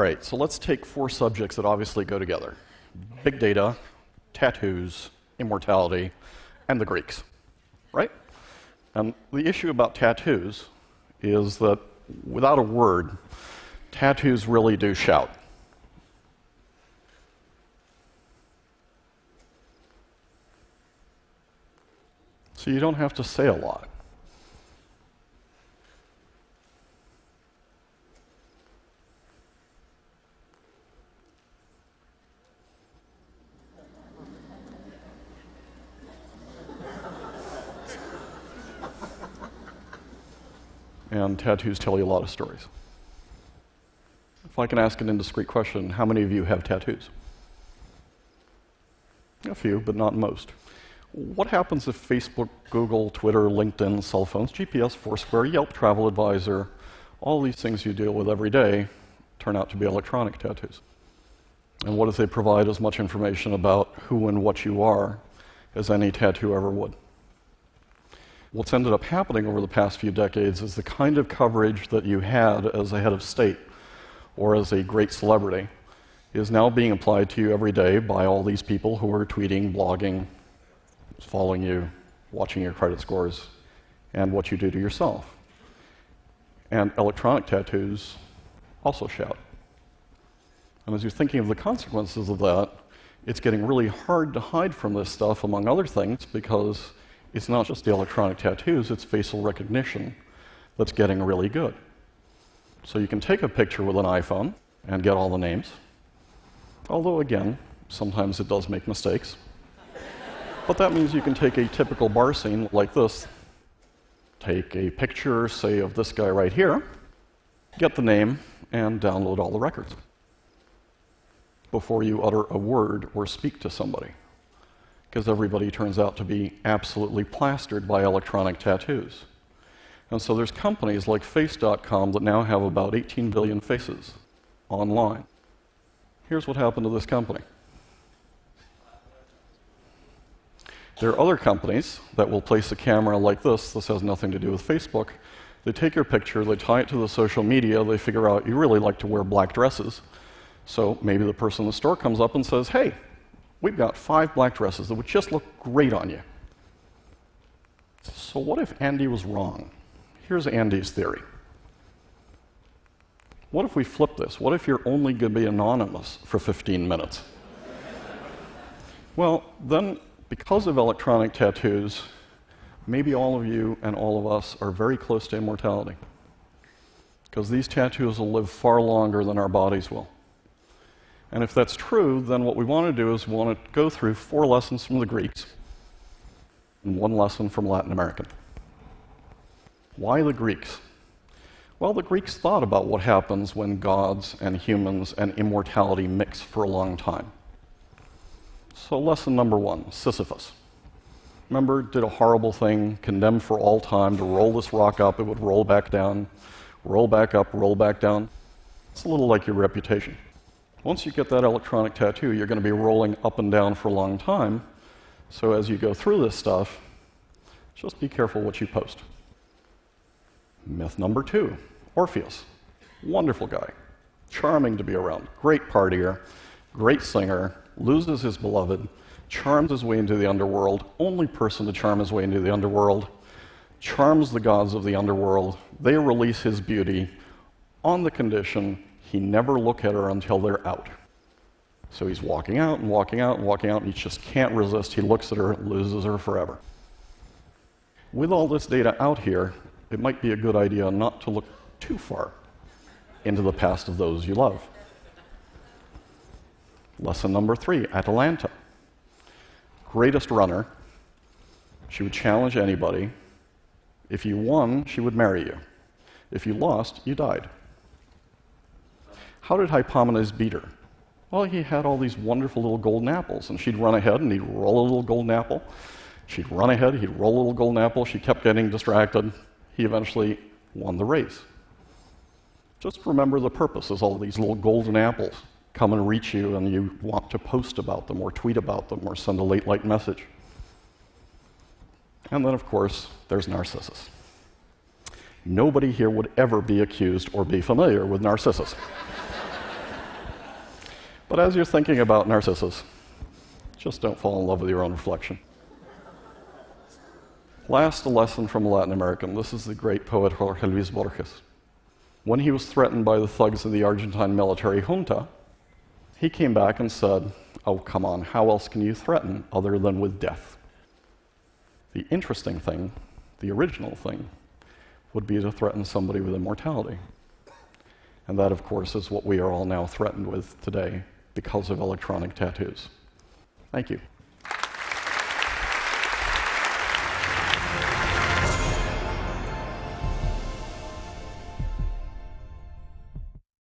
right, so let's take four subjects that obviously go together. Big data, tattoos, immortality, and the Greeks, right? And the issue about tattoos is that without a word, tattoos really do shout. So you don't have to say a lot. And tattoos tell you a lot of stories. If I can ask an indiscreet question, how many of you have tattoos? A few, but not most. What happens if Facebook, Google, Twitter, LinkedIn, cell phones, GPS, Foursquare, Yelp, Travel Advisor, all these things you deal with every day turn out to be electronic tattoos? And what if they provide as much information about who and what you are as any tattoo ever would? What's ended up happening over the past few decades is the kind of coverage that you had as a head of state or as a great celebrity is now being applied to you every day by all these people who are tweeting, blogging, following you, watching your credit scores, and what you do to yourself. And electronic tattoos also shout. And as you're thinking of the consequences of that, it's getting really hard to hide from this stuff, among other things, because it's not just the electronic tattoos, it's facial recognition that's getting really good. So you can take a picture with an iPhone and get all the names. Although, again, sometimes it does make mistakes. But that means you can take a typical bar scene like this, take a picture, say, of this guy right here, get the name, and download all the records before you utter a word or speak to somebody. Because everybody turns out to be absolutely plastered by electronic tattoos. And so there's companies like Face.com that now have about 18 billion faces online. Here's what happened to this company. There are other companies that will place a camera like this. This has nothing to do with Facebook. They take your picture, they tie it to the social media, they figure out you really like to wear black dresses. So maybe the person in the store comes up and says, hey, we've got 5 black dresses that would just look great on you. So what if Andy was wrong? Here's Andy's theory. What if we flip this? What if you're only going to be anonymous for 15 minutes? Well, then, because of electronic tattoos, maybe all of you and all of us are very close to immortality. Because these tattoos will live far longer than our bodies will. And if that's true, then what we want to do is we want to go through 4 lessons from the Greeks and 1 lesson from Latin American. Why the Greeks? Well, the Greeks thought about what happens when gods and humans and immortality mix for a long time. So lesson number 1, Sisyphus. Remember, did a horrible thing, condemned for all time to roll this rock up, it would roll back down, roll back up, roll back down. It's a little like your reputation. Once you get that electronic tattoo, you're going to be rolling up and down for a long time. So as you go through this stuff, just be careful what you post. Myth number 2, Orpheus. Wonderful guy, charming to be around, great partier, great singer, loses his beloved, charms his way into the underworld, only person to charm his way into the underworld, charms the gods of the underworld, they release his beauty on the condition he never look at her until they're out. So he's walking out and walking out and walking out, and he just can't resist. He looks at her, loses her forever. With all this data out here, it might be a good idea not to look too far into the past of those you love. Lesson number 3, Atalanta. Greatest runner. She would challenge anybody. If you won, she would marry you. If you lost, you died. How did Hippomenes beat her? Well, he had all these wonderful little golden apples, and she'd run ahead and he'd roll a little golden apple. She'd run ahead, he'd roll a little golden apple. She kept getting distracted. He eventually won the race. Just remember the purpose is all these little golden apples come and reach you, and you want to post about them or tweet about them or send a late message. And then, of course, there's Narcissus. Nobody here would ever be accused or be familiar with Narcissus. But as you're thinking about Narcissus, just don't fall in love with your own reflection. Last, a lesson from a Latin American. This is the great poet Jorge Luis Borges. When he was threatened by the thugs of the Argentine military junta, he came back and said, "Oh, come on, how else can you threaten other than with death?" The interesting thing, the original thing, would be to threaten somebody with immortality. And that, of course, is what we are all now threatened with today because of electronic tattoos. Thank you.